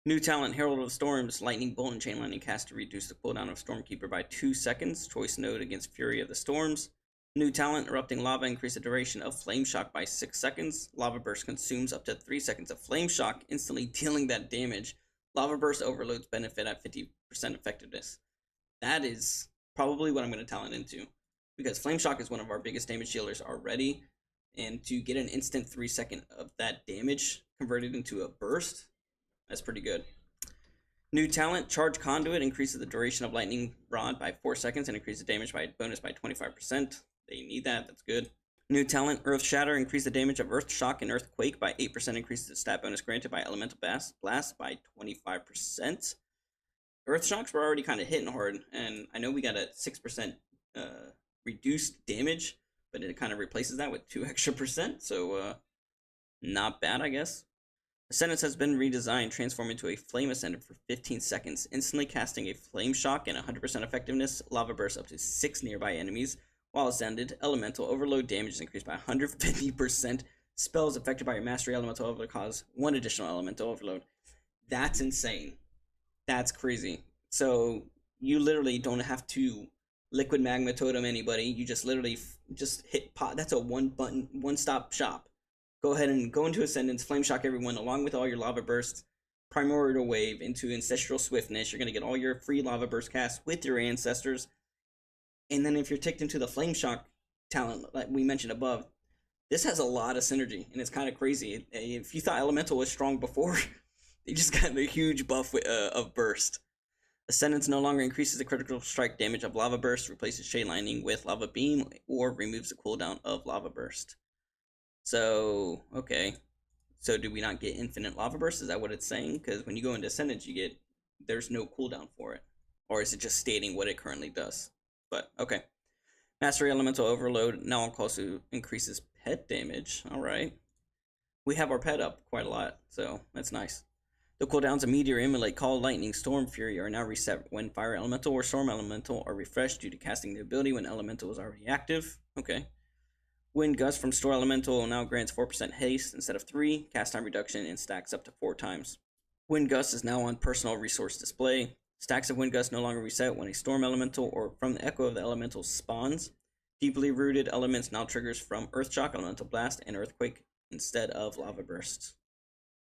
New talent, Herald of Storms, Lightning Bolt and Chain Lightning cast to reduce the cooldown of Stormkeeper by 2 seconds. Choice node against Fury of the Storms. New talent, Erupting Lava, increase the duration of Flame Shock by 6 seconds. Lava Burst consumes up to 3 seconds of Flame Shock, instantly dealing that damage. Lava Burst overloads benefit at 50% effectiveness. That is probably what I'm going to talent into, because Flame Shock is one of our biggest damage dealers already, and to get an instant 3 second of that damage converted into a burst, that's pretty good. New talent, Charge Conduit, increases the duration of Lightning Rod by 4 seconds and increases damage by bonus by 25%. They need that, that's good. New talent, Earth Shatter, increase the damage of Earth Shock and Earthquake by 8%, increases the stat bonus granted by Elemental Blast by 25%. Earth Shocks were already kind of hitting hard, and I know we got a 6% reduced damage, but it kind of replaces that with 2 extra percent, so not bad, I guess. Ascendance has been redesigned, transform into a Flame Ascendant for 15 seconds, instantly casting a Flame Shock and 100% effectiveness, Lava Burst up to 6 nearby enemies. While ascended, Elemental Overload damage is increased by 150%. Spells affected by your Mastery Elemental Overload cause 1 additional Elemental Overload. That's insane. That's crazy. So you literally don't have to Liquid Magma Totem anybody. You just literally just hit pot. That's a one-stop shop. Go ahead and go into Ascendance, Flame Shock everyone, along with all your Lava Bursts, Primordial Wave into Ancestral Swiftness. You're going to get all your free Lava Burst casts with your Ancestors. And then if you're ticked into the Flame Shock talent, like we mentioned above, this has a lot of synergy, and it's kind of crazy. If you thought Elemental was strong before, they just got a huge buff of Burst. Ascendance no longer increases the critical strike damage of Lava Burst, replaces Shade Lightning with Lava Beam, or removes the cooldown of Lava Burst. So, okay. So do we not get infinite Lava Burst? Is that what it's saying? Because when you go into Ascendance, there's no cooldown for it. Or is it just stating what it currently does? But, okay. Mastery Elemental Overload now also increases pet damage. Alright. We have our pet up quite a lot, so that's nice. The cooldowns of Meteor, Immolate, Call, Lightning, Storm, Fury are now reset when Fire Elemental or Storm Elemental are refreshed due to casting the ability when Elemental is already active. Okay. Wind Gust from Storm Elemental now grants 4% haste instead of 3, cast time reduction, and stacks up to 4 times. Wind Gust is now on Personal Resource Display. Stacks of Wind Gust no longer reset when a Storm Elemental or from the Echo of the Elemental spawns. Deeply Rooted Elements now triggers from Earth Shock, Elemental Blast, and Earthquake instead of Lava Burst.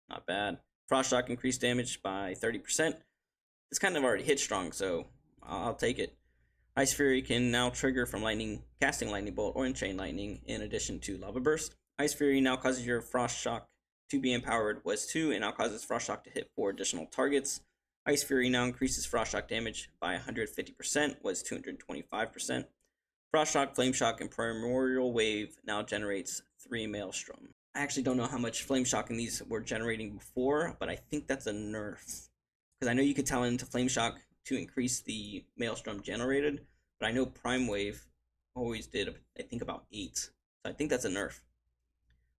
Not bad. Frost Shock increased damage by 30%. It's kind of already hit strong, so I'll take it. Ice Fury can now trigger from casting Lightning Bolt or Chain Lightning in addition to Lava Burst. Ice Fury now causes your Frost Shock to be empowered was 2 and now causes Frost Shock to hit 4 additional targets. Ice Fury now increases Frost Shock damage by 150%, was 225%. Frost Shock, Flame Shock, and Primordial Wave now generates 3 Maelstrom. I actually don't know how much Flame Shock in these were generating before, but I think that's a nerf. Because I know you could talent into Flame Shock to increase the Maelstrom generated, but I know Prime Wave always did, I think, about 8. So I think that's a nerf.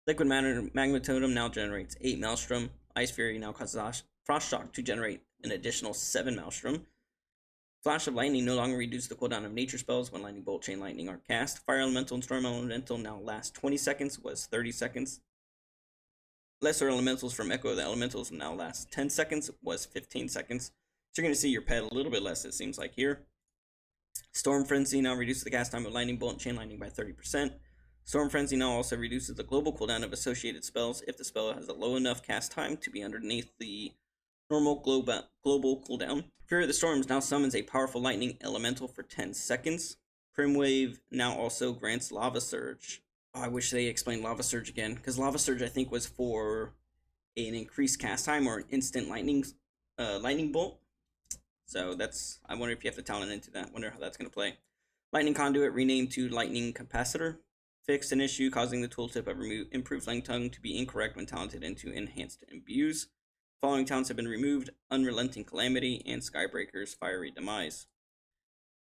Liquid Magma Totem now generates 8 Maelstrom. Ice Fury now causes Frost Shock to generate an additional 7 Maelstrom. Flash of Lightning no longer reduces the cooldown of nature spells when Lightning Bolt, Chain Lightning are cast. Fire Elemental and Storm Elemental now last 20 seconds, was 30 seconds. Lesser Elementals from Echo of the Elementals now last 10 seconds, was 15 seconds. So you're going to see your pet a little bit less, it seems like here. Storm Frenzy now reduces the cast time of Lightning Bolt and Chain Lightning by 30%. Storm Frenzy now also reduces the global cooldown of associated spells if the spell has a low enough cast time to be underneath the normal global cooldown. Fury of the Storms now summons a powerful lightning elemental for 10 seconds. Prim Wave now also grants Lava Surge. Oh, I wish they explained Lava Surge again, because Lava Surge I think was for an increased cast time or an instant lightning bolt. So I wonder if you have to talent into that. Wonder how that's going to play. Lightning Conduit renamed to Lightning Capacitor. Fixed an issue causing the tooltip of Improved Flank Tongue to be incorrect when talented into Enhanced Imbues. Following talents have been removed: Unrelenting Calamity and Skybreaker's Fiery Demise.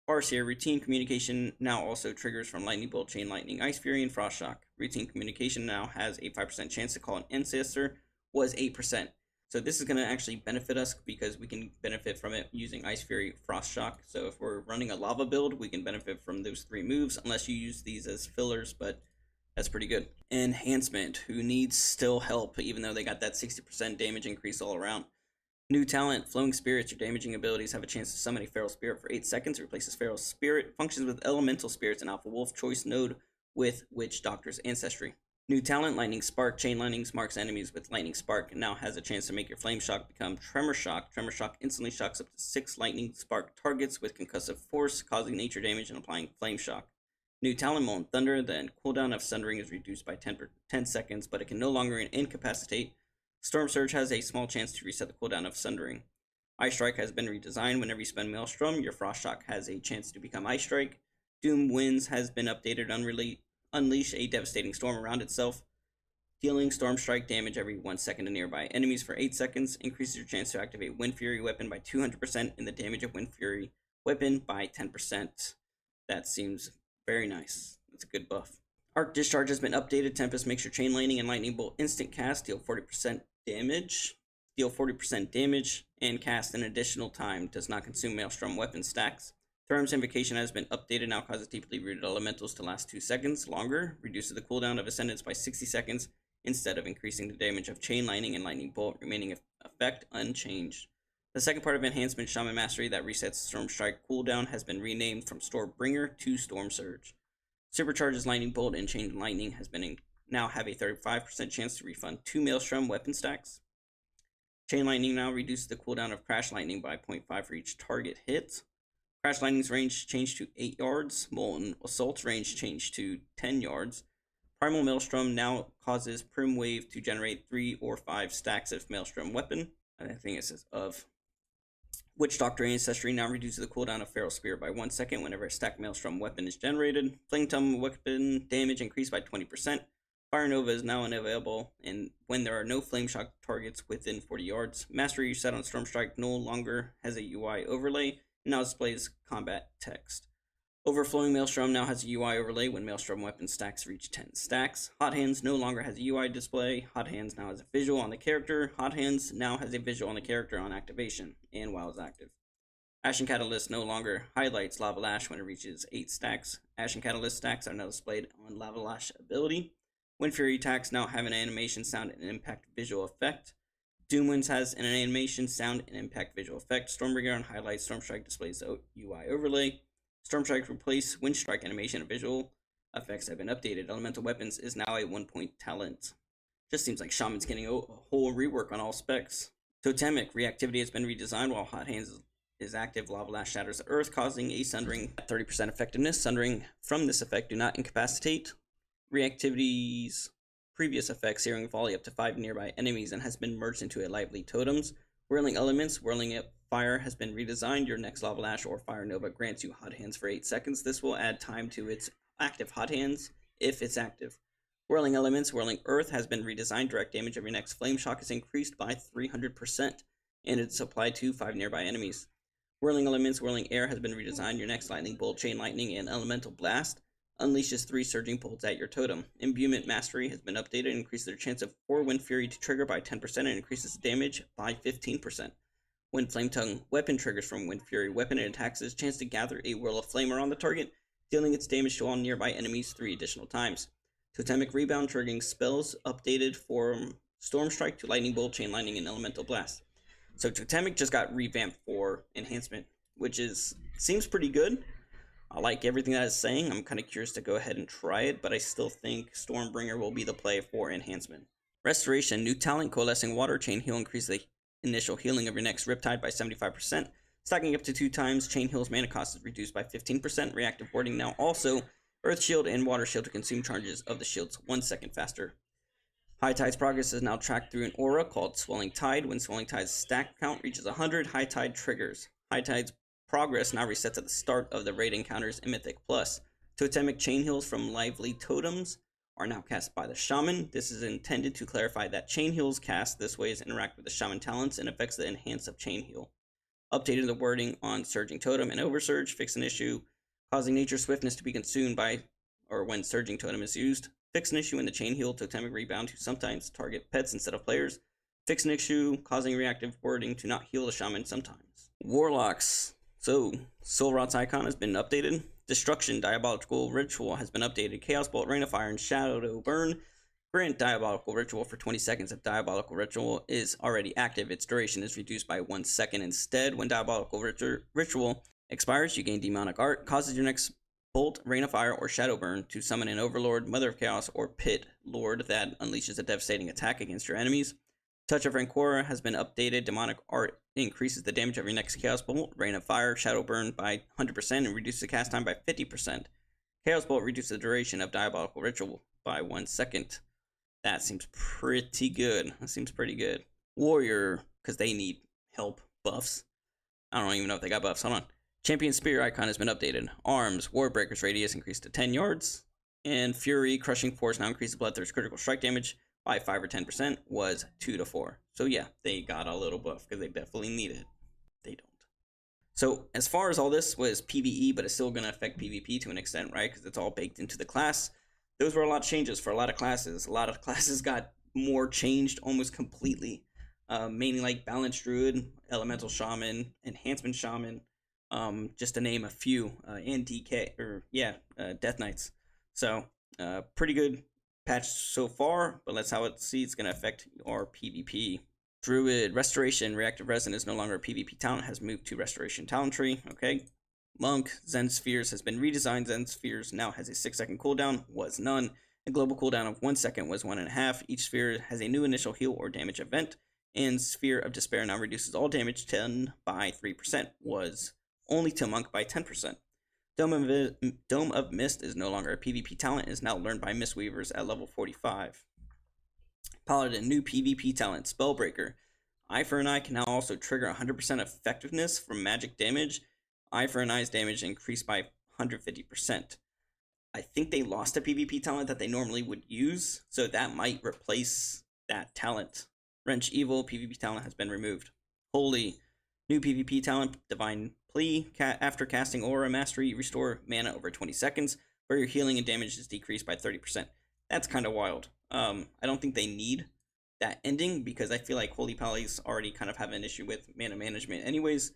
Farseer, Routine Communication now also triggers from Lightning Bolt, Chain Lightning, Ice Fury, and Frost Shock. Routine Communication now has a 5% chance to call an Ancestor, was 8%. So this is going to actually benefit us because we can benefit from it using Ice Fury, Frost Shock. So if we're running a lava build, we can benefit from those 3 moves, unless you use these as fillers, but that's pretty good. Enhancement, who needs still help, even though they got that 60% damage increase all around. New talent, Flowing Spirits. Your damaging abilities have a chance to summon a feral spirit for 8 seconds. Replaces feral spirit. Functions with elemental spirits and alpha wolf choice node with Witch Doctor's ancestry. New talent, Lightning Spark. Chain Lightnings marks enemies with Lightning Spark and now has a chance to make your Flame Shock become Tremor Shock. Tremor Shock instantly shocks up to 6 Lightning Spark targets with concussive force, causing nature damage and applying Flame Shock. New talent, Molten Thunder. The cooldown of Sundering is reduced by 10 seconds, but it can no longer incapacitate. Storm Surge has a small chance to reset the cooldown of Sundering. Ice Strike has been redesigned. Whenever you spend Maelstrom, your Frost Shock has a chance to become Ice Strike. Doom Winds has been updated. Unleash a devastating storm around itself, dealing Storm Strike damage every 1 second to nearby enemies for 8 seconds. Increases your chance to activate Wind Fury weapon by 200% and the damage of Wind Fury weapon by 10%. That seems very nice. That's a good buff. Arc Discharge has been updated. Tempest makes your Chain Lightning and Lightning Bolt instant cast, deal 40% damage, and cast an additional time. Does not consume Maelstrom weapon stacks. Thrum's Invocation has been updated, now causes deeply rooted elementals to last 2 seconds longer, reduces the cooldown of Ascendance by 60 seconds, instead of increasing the damage of Chain Lightning and Lightning Bolt, remaining effect unchanged. The second part of Enhancement, Shaman Mastery, that resets Storm Strike cooldown, has been renamed from Stormbringer to Storm Surge. Supercharges Lightning Bolt and Chain Lightning has been now have a 35% chance to refund 2 Maelstrom weapon stacks. Chain Lightning now reduces the cooldown of Crash Lightning by 0.5 for each target hit. Crash Lightning's range changed to 8 yards. Molten Assault's range changed to 10 yards. Primal Maelstrom now causes Prim Wave to generate 3 or 5 stacks of Maelstrom weapon. I think it says of. Witch Doctor Ancestry now reduces the cooldown of Feral Spirit by 1 second whenever a stacked Maelstrom weapon is generated. Flame Tongue weapon damage increased by 20%. Fire Nova is now unavailable, and when there are no Flame Shock targets within 40 yards. Mastery you set on Storm Strike no longer has a UI overlay. Now displays combat text. Overflowing Maelstrom now has a UI overlay when Maelstrom weapon stacks reach 10 stacks. Hot Hands no longer has a UI display. Hot Hands now has a visual on the character. Hot Hands now has a visual on the character on activation and while it's active. Ashen Catalyst no longer highlights Lava Lash when it reaches 8 stacks. Ashen Catalyst stacks are now displayed on Lava Lash ability. Wind Fury attacks now have an animation, sound, and impact visual effect. Doom Winds has an animation, sound, and impact visual effect. Stormbringer on highlights. Storm Strike displays the UI overlay. Storm Strike replace Wind Strike animation and visual effects have been updated. Elemental Weapons is now a 1-point talent. Just seems like Shaman's getting a whole rework on all specs. Totemic reactivity has been redesigned while Hot Hands is active. Lava Lash shatters the earth, causing a Sundering at 30% effectiveness. Sundering from this effect do not incapacitate. Reactivity's previous effect, Searing Volley up to 5 nearby enemies, and has been merged into a Lively Totems. Whirling Elements, Whirling Fire has been redesigned. Your next Lava Lash or Fire Nova grants you Hot Hands for 8 seconds. This will add time to its active Hot Hands if it's active. Whirling Elements, Whirling Earth has been redesigned. Direct damage of your next Flame Shock is increased by 300%, and it's applied to 5 nearby enemies. Whirling Elements, Whirling Air has been redesigned. Your next Lightning Bolt, Chain Lightning, and Elemental Blast unleashes 3 Surging Bolts at your totem. Imbuement Mastery has been updated and increases their chance of 4 Wind Fury to trigger by 10% and increases damage by 15%. When Flame Tongue weapon triggers from Wind Fury weapon, it attacks its chance to gather a Whirl of Flame around the target, dealing its damage to all nearby enemies 3 additional times. Totemic Rebound triggering spells updated from Storm Strike to Lightning Bolt, Chain Lightning, and Elemental Blast. So Totemic just got revamped for enhancement, which seems pretty good. I like everything that it's saying. I'm kind of curious to go ahead and try it, but I still think Stormbringer will be the play for enhancement. Restoration, new talent, Coalescing Water, Chain Heal, increase the initial healing of your next Riptide by 75%. Stacking up to 2 times, Chain Heal's mana cost is reduced by 15%. Reactive Warding now also Earth Shield and Water Shield to consume charges of the shields 1 second faster. High Tide's progress is now tracked through an aura called Swelling Tide. When Swelling Tide's stack count reaches 100, High Tide triggers. High Tide's progress now resets at the start of the raid encounters in Mythic Plus. Totemic Chain Heals from Lively Totems are now cast by the Shaman. This is intended to clarify that Chain Heals cast this way interact with the Shaman talents and affects the enhance of Chain Heal. Updated the wording on Surging Totem and Oversurge, fix an issue causing Nature Swiftness to be consumed by or when Surging Totem is used. Fix an issue in the Chain Heal Totemic Rebound to sometimes target pets instead of players. Fix an issue causing reactive wording to not heal the Shaman sometimes. Warlocks. So, Soul Rot's icon has been updated. Destruction, Diabolical Ritual has been updated. Chaos Bolt, Rain of Fire, and Shadow Burn Grant Diabolical Ritual for 20 seconds. If Diabolical Ritual is already active, its duration is reduced by 1 second. Instead, when Diabolical Ritual expires, you gain Demonic Art, causes your next Bolt, Rain of Fire, or Shadow Burn to summon an Overlord, Mother of Chaos, or Pit Lord that unleashes a devastating attack against your enemies. Touch of Rancor has been updated. Demonic Art increases the damage of your next Chaos Bolt, Rain of Fire, Shadow Burn by 100% and reduces the cast time by 50%. Chaos Bolt reduces the duration of Diabolical Ritual by 1 second. That seems pretty good. That seems pretty good. Warrior, because they need help buffs. I don't even know if they got buffs. Hold on. Champion Spear icon has been updated. Arms, Warbreaker's radius increased to 10 yards. And Fury, Crushing Force now increases Bloodthirst critical strike damage by 5 or 10%, was 2 to 4. So yeah, they got a little buff because they definitely need it. They don't. So as far as all this was PvE, but it's still going to affect PvP to an extent, right? Because it's all baked into the class. Those were a lot of changes for a lot of classes. A lot of classes got more changed almost completely. Mainly like Balanced Druid, Elemental Shaman, Enhancement Shaman, just to name a few, and Death Knights. So pretty good patch so far, but let's how see it's going to affect our PvP. Druid, Restoration, Reactive Resin is no longer a PvP talent, has moved to Restoration Talent Tree, okay. Monk, Zen Spheres has been redesigned. Zen Spheres now has a 6-second cooldown, was none. A global cooldown of 1 second was 1.5. Each sphere has a new initial heal or damage event. And Sphere of Despair now reduces all damage 10 by 3%, was only to Monk by 10%. Dome of Mist is no longer a PvP talent, is now learned by Mistweavers at level 45. Paladin, new PvP talent, Spellbreaker. Eye for an Eye can now also trigger 100% effectiveness from magic damage. Eye for an Eye's damage increased by 150%. I think they lost a PvP talent that they normally would use, so that might replace that talent. Wrench Evil, PvP talent has been removed. Holy, new PvP talent, Divine Plea. After casting Aura Mastery, restore mana over 20 seconds, where your healing and damage is decreased by 30%. That's kind of wild. I don't think they need that ending, because I feel like Holy Pallies already kind of have an issue with mana management anyways.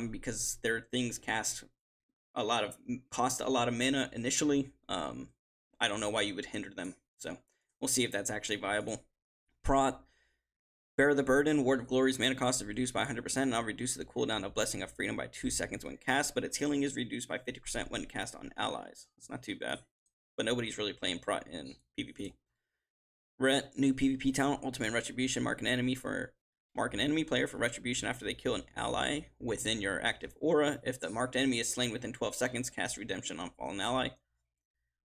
Because their things cost a lot of mana initially. I don't know why you would hinder them. So we'll see if that's actually viable. Prot, Bear the Burden, Ward of Glory's mana cost is reduced by 100% and now reduces the cooldown of Blessing of Freedom by 2 seconds when cast, but its healing is reduced by 50% when cast on allies. It's not too bad, but nobody's really playing Prot in PvP. Ret, new PvP talent, Ultimate Retribution, mark an enemy player for retribution after they kill an ally within your active aura. If the marked enemy is slain within 12 seconds, cast redemption on fallen ally.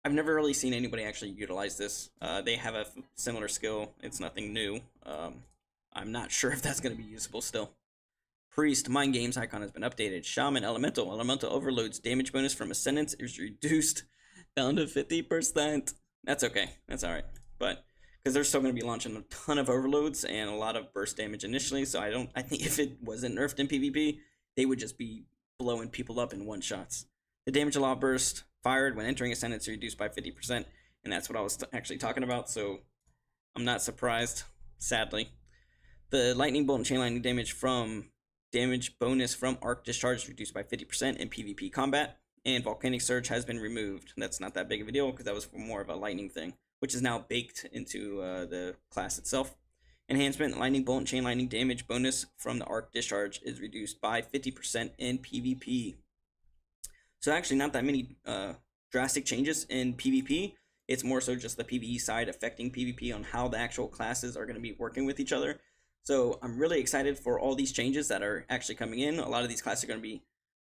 I've never really seen anybody actually utilize this. They have a similar skill. It's nothing new. I'm not sure if that's going to be usable still. Priest, Mind Games icon has been updated. Shaman, Elemental Overload's damage bonus from Ascendance is reduced down to 50%. That's okay. That's alright. But because they're still going to be launching a ton of overloads and a lot of burst damage initially, so I think if it wasn't nerfed in PvP, they would just be blowing people up in one-shots. The damage allow burst fired when entering Ascendance is reduced by 50%, and that's what I was actually talking about, so I'm not surprised, sadly. The Lightning Bolt and Chain Lightning damage bonus from Arc Discharge is reduced by 50% in PvP combat, and Volcanic Surge has been removed. That's not that big of a deal, because that was more of a lightning thing, which is now baked into the class itself. Enhancement, Lightning Bolt and Chain Lightning damage bonus from the Arc Discharge is reduced by 50% in PvP. So actually not that many drastic changes in PvP. It's more so just the PvE side affecting PvP on how the actual classes are going to be working with each other. So I'm really excited for all these changes that are actually coming in. A lot of these classes are going to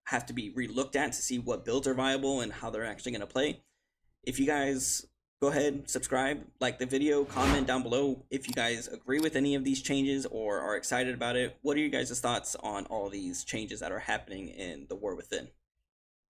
have to be re-looked at to see what builds are viable and how they're actually going to play. If you guys go ahead, subscribe, like the video, comment down below if you guys agree with any of these changes or are excited about it. What are you guys' thoughts on all these changes that are happening in the War Within?